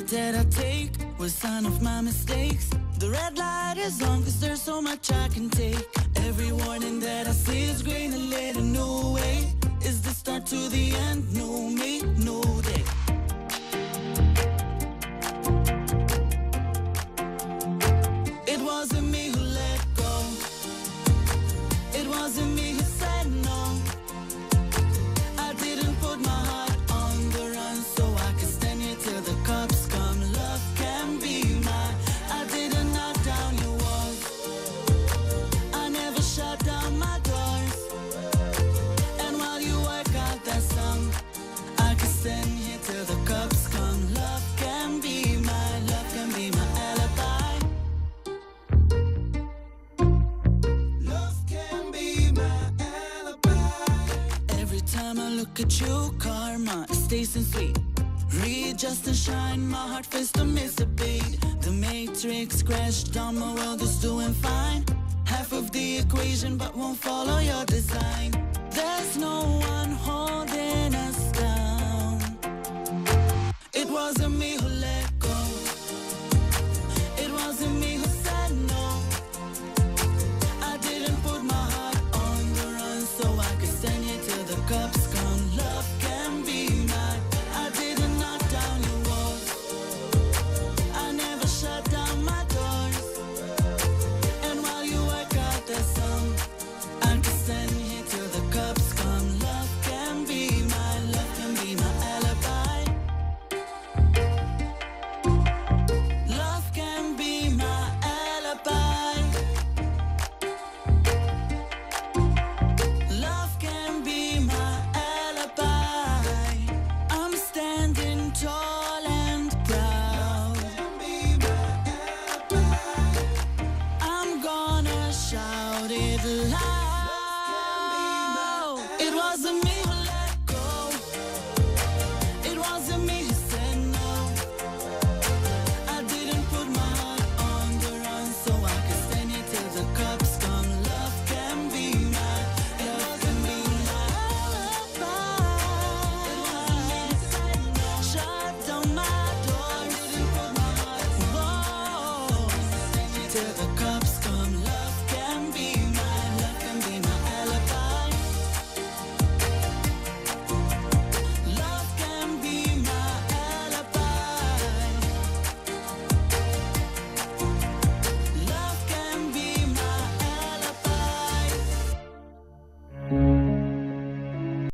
that I take was sign of my mistakes. The red light is on, cause there's so much I can take. Every warning that I see is green and let a new way. Is the start to the end, no me, no day. It wasn't me who let go. It wasn't me who said no. I didn't put my heart on the run so I could stand here till the cops come. Love can be mine. I didn't knock down your walls. I never shut down my doors. And while you work out that song, I could stand here till the cops come. Love can be mine. Love can be my alibi. Love can be my alibi. Every time I look at you, karma is tasting sweet. Readjust and shine, my heart feels to miss a beat. The matrix crashed down, my world is doing fine. Half of the equation but won't follow your design. There's no one holding us down. It wasn't me who let go. It wasn't me who said no. I didn't put my heart on the run so I could stand here till the cops come. Love can be mine. I didn't knock down your walls. I never shut down my doors. And while you work out that song, I could stand here till the cops come. Love can be mine. Love can be my alibi. Love can be my alibi. Love can be my alibi. I'm standing tall and proud. I'm gonna shout it loud. It wasn't me who let go. It wasn't me who said no. I didn't put my heart on the run so I could stand here till the cops come. Love can be mine. Love can be my alibi. It wasn't me who said no. Shut down my doors. Didn't put my heart. Whoa. Till the cops